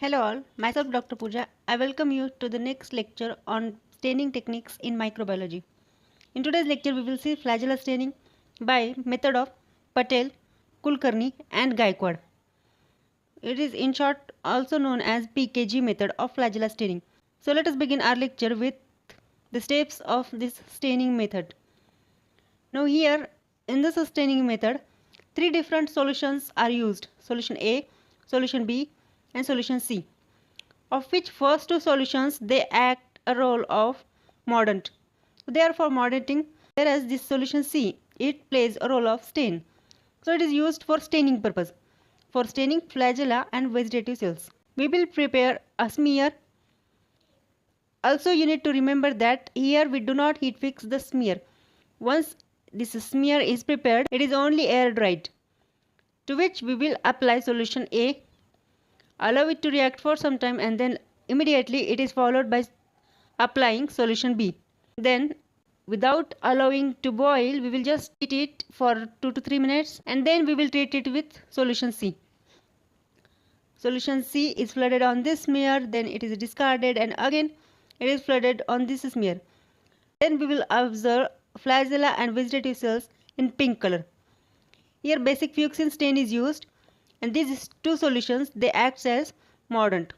Hello all, myself Dr. Pooja. I welcome you to the next lecture on staining techniques in microbiology. In today's lecture we will see flagella staining by method of Patel, Kulkarni and Gaekwad. It is in short also known as PKG method of flagella staining. So let us begin our lecture with the steps of this staining method. Now here in this staining method, three different solutions are used: solution A, solution B and solution C, of which first two solutions they act a role of mordant. They are for mordanting, whereas this solution C it plays a role of stain. So it is used for staining purpose, for staining flagella and vegetative cells. We will prepare a smear. Also you need to remember that here we do not heat fix the smear. Once this smear is prepared, it is only air dried, to which we will apply solution A, allow it to react for some time, and then immediately it is followed by applying solution B. Then without allowing to boil, we will just heat it for 2 to 3 minutes and then we will treat it with solution C. Solution C is flooded on this smear, then it is discarded and again it is flooded on this smear. Then we will observe flagella and vegetative cells in pink color. Here basic fuchsin stain is used and these two solutions they act as mordant.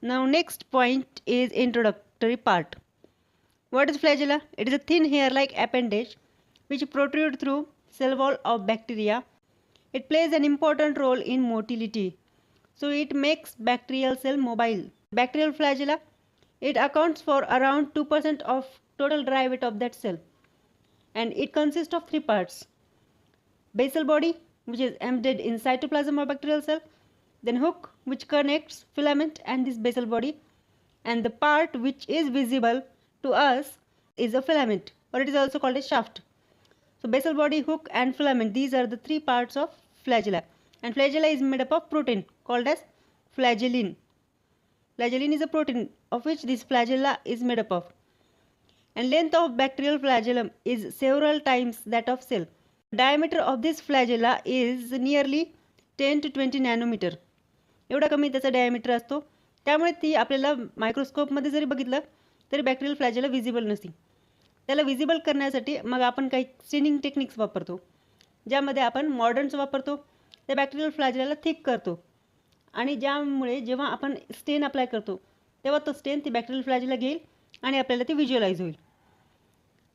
Now next point is introductory part. What is flagella? It is a thin hair-like appendage which protrude through cell wall of bacteria. It plays an important role in motility. So it makes bacterial cell mobile. Bacterial flagella, it accounts for around 2% of total dry weight of that cell. And it consists of three parts: basal body, which is embedded in cytoplasm of bacterial cell, then hook which connects filament and this basal body, and the part which is visible to us is a filament, or it is also called a shaft. So basal body, hook and filament, these are the three parts of flagella, and flagella is made up of protein called as flagellin. Flagellin is a protein of which this flagella is made up of, and length of bacterial flagellum is several times that of cell. Diameter of this flagella is nearly 10 to 20 nanometer. एवढा कमी त्याचा diameter असतो, त्यामुळे ती आपल्याला मायक्रोस्कोपमध्ये जरी बघितलं तरी बॅक्टेरियल फ्लॅजेला विजिबल नसते. त्याला विजिबल करण्यासाठी मग आपण काही स्टेनिंग टेक्निक्स वापरतो, ज्यामध्ये आपण मॉडर्न्स वापरतो. त्या बॅक्टेरियल फ्लॅजेला थिक करतो आणि ज्यामुळे जेव्हा आपण स्टेन अप्लाय करतो तेव्हा तो स्टेन ती बॅक्टेरियल फ्लॅजेला घेईल आणि आपल्याला ती व्हिज्युअलाइज होईल.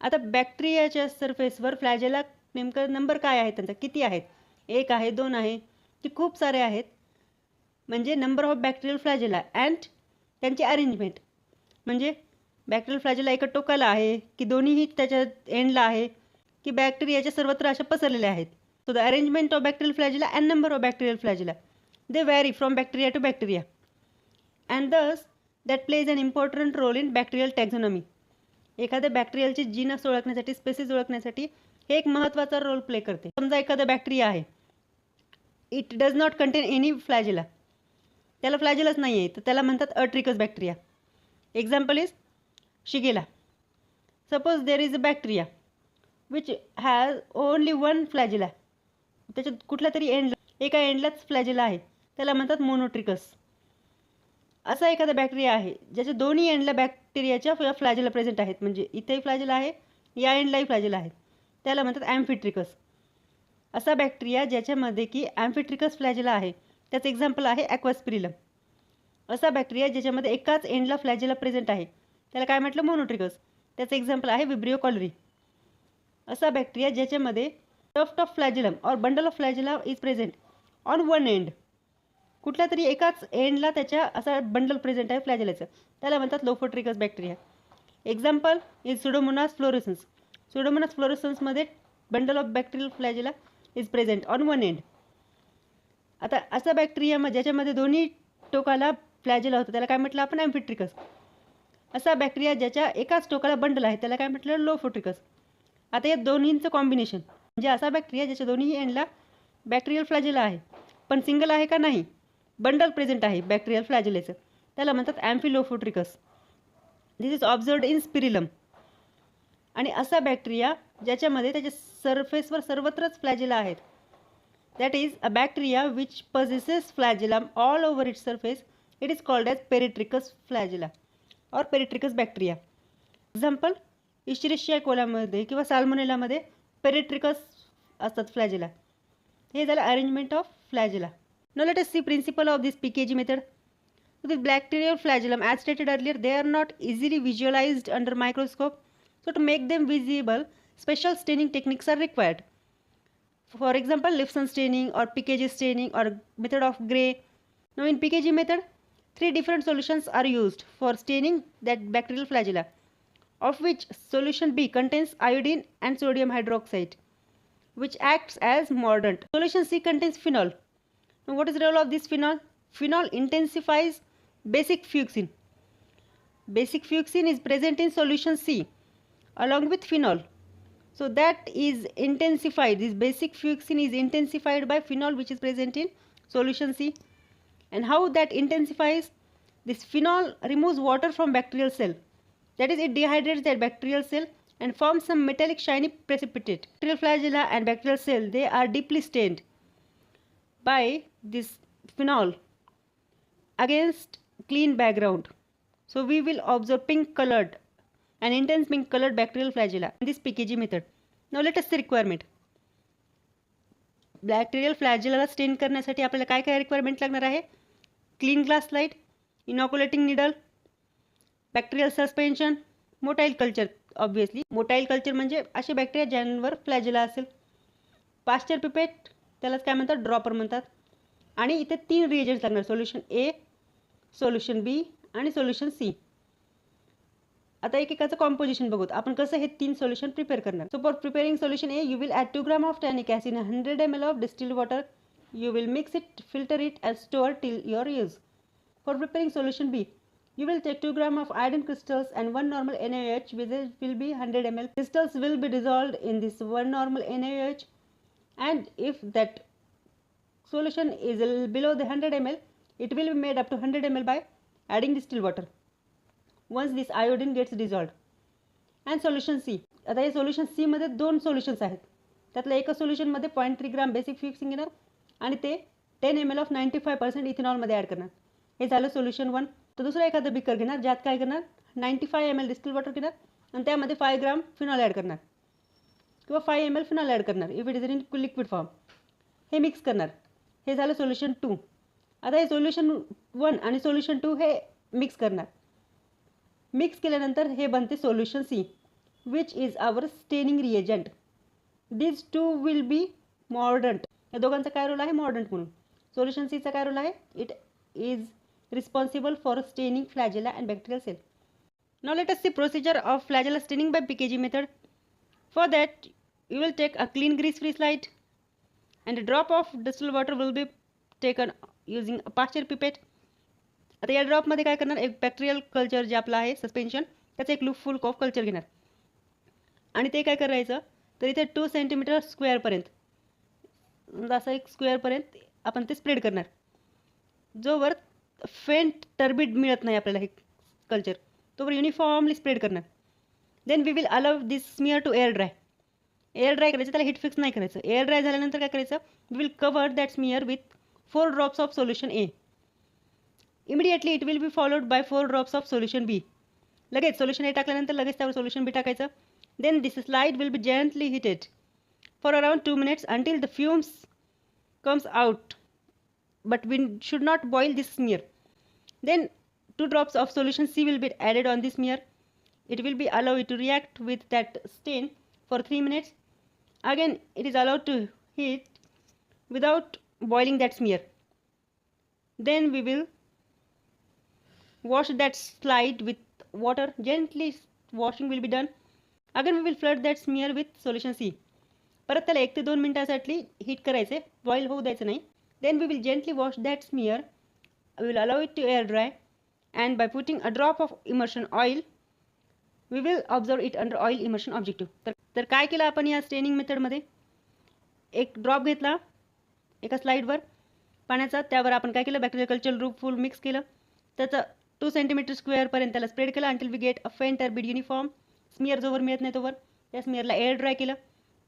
आता बॅक्टेरियाच्या सरफेसवर फ्लॅजेला नेमकं नंबर काय आहे, त्यांचा किती आहेत? 1 आहे, 2 आहे की खूप सारे आहेत, म्हणजे number of bacterial flagella and त्यांची अरेंजमेंट. म्हणजे बॅक्टेरियल फ्लॅजेला एका टोकाला आहे की दोन्हीही त्याच्या एंडला आहे की बॅक्टेरियाच्या सर्वत्र अशा पसरलेल्या आहेत. So the arrangement of bacterial flagella and number of bacterial flagella they vary from bacteria to bacteria and thus that plays an important role in bacterial taxonomy. एखाद्या बॅक्टेरियलची जीनस ओळखण्यासाठी, स्पेसिस ओळखण्यासाठी हे एक महत्त्वाचा रोल प्ले करते. समजा एखादा बॅक्टेरिया आहे, it does not contain any flagella, त्याला फ्लॅजेलच नाही आहे, तर त्याला म्हणतात atrichous bacteria. Example is Shigella. Suppose there is a bacteria which has only one flagella, त्याच्यात कुठल्या तरी एका एंडलाच फ्लॅजेला आहे, त्याला म्हणतात मोनोट्रिकस. असा एखादा बॅक्टेरिया आहे ज्याच्या दोन्ही एंडला बॅक्टेरियाच्या फ्लॅजेला प्रेझेंट आहेत, म्हणजे इथेही फ्लॅजेला आहे, या एंडलाही फ्लॅजेला आहे, त्याला म्हणतात ॲम्फिट्रिकस. असा बॅक्टेरिया ज्याच्यामध्ये की ॲम्फिट्रिकस फ्लॅजेला आहे, त्याचं एक्झाम्पल आहे ॲक्वास्पिरिलम. असा बॅक्टेरिया ज्याच्यामध्ये एकाच एंडला फ्लॅजेला प्रेझेंट आहे, त्याला काय म्हटलं? मोनोट्रिकस. त्याचं एक्झाम्पल आहे विब्रिओ कॉलरी. असा बॅक्टेरिया ज्याच्यामध्ये tuft of flagellum or bundle of flagella is present on one end, कुठल्या तरी एकाच एंडला त्याच्या असा बंडल प्रेझेंट आहे फ्लॅजेलाचं, त्याला म्हणतात lophotrichous bacteria. Example is Pseudomonas fluorescens. Pseudomonas फ्लोरोसन्समध्ये bundle of bacterial flagella is present on one end. आता असा बॅक्टेरिया ज्याच्यामध्ये दोन्ही टोकाला फ्लॅजेला होतं त्याला काय म्हटलं आपण? ॲम्फिट्रिकस. असा बॅक्टेरिया ज्याच्या एकाच टोकाला बंडल आहे त्याला काय म्हटलं? लोफोट्रिकस. आता या दोन्हींचं कॉम्बिनेशन म्हणजे असा बॅक्टेरिया ज्याच्या दोन्ही एंडला बॅक्टेरियल फ्लॅजेला आहे पण सिंगल आहे का? नाही, बंडल प्रेझेंट आहे बॅक्टेरियल फ्लॅजेलेचं, त्याला म्हणतात ॲम्फिलोफोट्रिकस. दिस इज ऑब्झर्वड इन स्पिरिलम. आणि असा बॅक्टेरिया ज्याच्यामध्ये त्याच्या सरफेसवर सर्वत्रच फ्लॅजेला आहेत that is a bacteria which possesses flagellum all over its surface. It is called as Peritrichus flagella or Peritrichus bacteria. Example Escherichia कोलामध्ये किंवा साल्मोनेलामध्ये पेरिट्रिकस असतात फ्लॅजेला. हे झालं arrangement of flagella. Now let us see principle of this PKG method. So the bacterial flagellum, as stated earlier, they are not easily visualized under microscope. So to make them visible, special staining techniques are required. For example, Lifson staining or PKG staining or method of Gray. Now in PKG method, 3 different solutions are used for staining that bacterial flagella, of which solution B contains iodine and sodium hydroxide, which acts as mordant. Solution C contains phenol. Now what is the role of this phenol? Phenol intensifies basic fuchsin. Basic fuchsin is present in solution C along with phenol. So that is intensified. This basic fuchsin is intensified by phenol which is present in solution C. And how that intensifies? This phenol removes water from bacterial cell. That is, it dehydrates that bacterial cell and forms some metallic shiny precipitate. Bacterial flagella and bacterial cell, they are deeply stained by this phenol against clean background. So we will observe pink colored, an intense pink colored bacterial flagella in this PKG method. Now let us see requirement. Bacterial flagella स्टेन करण्यासाठी आपल्याला काय काय requirement लागणार आहे? Clean glass slide, inoculating needle, bacterial suspension, motile culture. Obviously motile culture म्हणजे असे bacteria ज्यांवर फ्लॅजेला असेल, पाश्चर पिपेट, त्यालाच काय म्हणतात, ड्रॉपर म्हणतात. आणि इथे 3 रिएजंट्स लागणार, सोल्युशन ए, सोल्युशन बी आणि सोल्युशन सी. आता एकेकाचं कॉम्पोजिशन बघूत आपण कसं हे 3 सोल्युशन प्रिपेअर करणार. So for preparing solution A, you will add 2 gram of tannic acid in 100 ml of distilled water. You will mix it, filter it and store till your use. For preparing solution B, you will take 2 grams of iodine crystals and 1 normal NaOH, which will be 100 ml. Crystals will be dissolved in this 1 normal NaOH, and if that solution is below the 100 ml, it will be made up to 100 ml by adding distilled water once this iodine gets dissolved. And solution C, आता हे solution C मध्ये 2 solutions आहेत. त्यातल्या एका solution मध्ये 0.3 ग्राम basic फ्युक्सिन घेणार आणि ते 10 ml ऑफ 95% इथेनॉलमध्ये ॲड करणार. हे झालं सोल्युशन 1. तर दुसरा एखादा बिकर घेणार ज्यात काय करणार, 95 ml डिस्टिल वॉटर घेणार आणि त्यामध्ये 5 ग्राम फिनॉल ॲड करणार किंवा 5 ml फिनॉल ॲड करणार if it is in liquid form. हे मिक्स करणार. हे झालं सोल्युशन 2. आता हे सोल्युशन 1 आणि सोल्युशन 2 हे मिक्स करणार. मिक्स केल्यानंतर हे बनते solution C, which is our staining reagent. These 2 will be mordant. या दोघांचा काय रोल आहे, मॉर्डंट म्हणून. सोल्युशन सीचा काय रोल आहे, it is responsible for staining flagella and bacterial cell. Now let us see procedure of flagella staining by PKG method. For that you will take a clean grease free slide and a drop of distilled water will be taken using a pasture pipette. आता या ड्रॉपमध्ये काय करणार, एक bacterial culture जे आपलं आहे suspension, त्याचं एक लूप फुल ऑफ कल्चर घेणार आणि ते काय करायचं, तर इथे 2 सेंटीमीटर स्क्वेअरपर्यंत, असं एक स्क्वेअरपर्यंत आपण ते स्प्रेड करणार. जोवर फेंट टर्बिड मिळत नाही आपल्याला हे कल्चर, तोवर युनिफॉर्मली स्प्रेड करणार. Then we will allow this smear to air dry. Air dry करायचं, त्याला हीट फिक्स नाही करायचं. एअर ड्राय झाल्यानंतर काय करायचं, we will cover that smear with 4 drops of solution A. Immediately it will be followed by 4 drops of solution B. लगेच solution A टाकल्यानंतर लगेच त्यावर सोल्युशन बी टाकायचं. Then this slide will be gently heated for around 2 minutes until the fumes comes out, but we should not boil this smear. Then 2 drops of solution C will be added on this smear. It will be allowed to react with that stain for 3 minutes. Again it is allowed to heat without boiling that smear. Then we will wash that slide with water. Gently washing will be done. Again we will flood that smear with solution C. परत त्याला 1 ते 2 मिनिटासाठी heat करायचे, boil होऊ द्यायचं नाही. Then we will gently wash that smear. We will allow it to air dry and by putting a drop of immersion oil we will observe it under oil immersion objective. तर काय केलं आपण या staining मेथडमध्ये, एक drop घेतला एका स्लाईडवर पाण्याचा, त्यावर आपण काय केलं, बॅक्टेरियल कल्चर रूप फुल मिक्स केलं, त्याचं 2 सेंटीमीटर स्क्वेअरपर्यंत त्याला स्प्रेड केलं until we get a faint turbid uniform smear. जोवर मिळत नाही तोवर त्या स्मिअरला एअर ड्राय केलं.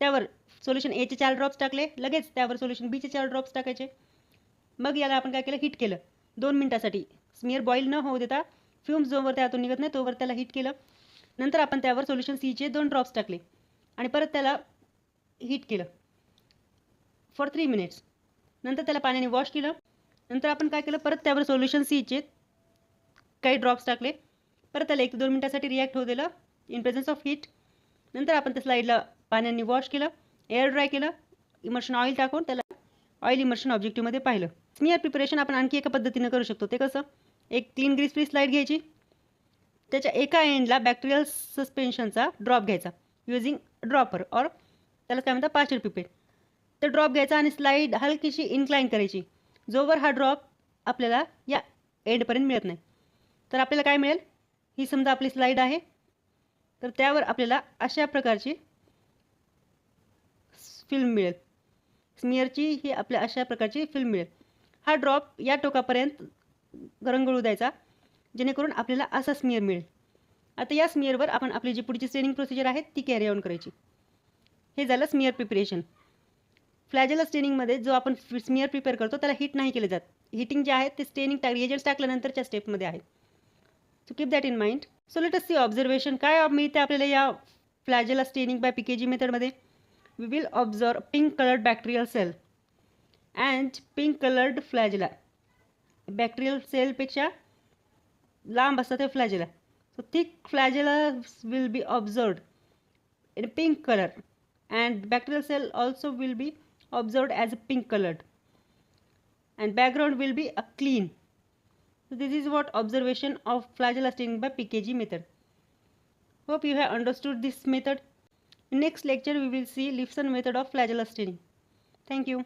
त्यावर सोल्युशन एचे 4 ड्रॉप्स टाकले, लगेच त्यावर सोल्युशन बीचे 4 ड्रॉप्स टाकायचे. मग याला आपण काय केलं, हीट केलं 2 मिनिटासाठी. स्मिअर बॉईल न होऊ देता फ्यूम्स जोवर त्यातून निघत नाही तोवर त्याला हीट केलं. नंतर आपण त्यावर सोल्युशन सीचे 2 ड्रॉप्स टाकले आणि परत त्याला हीट केलं फॉर 3 मिनिट्स. नंतर त्याला पाण्याने वॉश केलं. नंतर आपण काय केलं, परत त्यावर सोल्युशन सीचे काही ड्रॉप्स टाकले. परत त्याला 1 ते 2 मिनिटासाठी रिॲक्ट होऊ दिलं इन प्रेझेन्स ऑफ हीट. नंतर आपण त्या स्लाईडला पाण्याने वॉश केलं, एअर ड्राय केलं, इमर्शन ऑइल टाकून त्याला ऑइल इमर्शन ऑब्जेक्टिव्हमध्ये पाहिलं. स्मिअर प्रिपरेशन आपण आणखी एका पद्धतीनं करू शकतो. ते कसं, एक क्लीन ग्रीस फ्री स्लाईड घ्यायची, त्याच्या एका एंडला बॅक्टेरियल सस्पेन्शनचा ड्रॉप घ्यायचा युझिंग ड्रॉपर और त्याला काय म्हणतात पार्शियल पिपेट. तर ड्रॉप घ्यायचा आणि स्लाईड हलकीशी इन्क्लाइन करायची जोवर हा ड्रॉप आपल्याला या एंडपर्यंत मिळत नाही. तर आपल्याला काय मिळेल, ही समजा आपली स्लाईड आहे, तर त्यावर आपल्याला अशा प्रकारची फिल्म मिळेल. स्मिअरची ही आपल्या अशा प्रकारची फिल्म मिळेल. हा ड्रॉप या टोकापर्यंत रंगळू द्यायचा जेणेकरून आपल्याला असा स्मिअर मिळेल. आता या स्मिअरवर आपण आपली जी पुढची स्टेनिंग प्रोसिजर आहे ती कॅरी ऑन करायची. हे झालं स्मिअर प्रिपरेशन. फ्लॅजेला स्टेनिंगमध्ये जो आपण स्मिअर प्रिपेअर करतो त्याला हीट नाही केले जात. हीटिंग जे आहे ते स्टेनिंग रिएजंट्स टाकल्यानंतरच्या स्टेपमध्ये आहे. So keep that in mind. So let us see observation काय मिळते आपल्याला या फ्लॅजेला स्टेनिंग बाय PKG मेथडमध्ये. We will observe pink coloured bacterial cell and pink coloured flagella. Bacterial सेलपेक्षा लांब असतात ते flagella. So thick flagella will be observed in pink color and bacterial cell also will be observed as pink colored and background will be a clean. So this is what observation of flagella staining by PKG method. Hope you have understood this method. In next lecture we will see Lifson method of flagella staining. Thank you.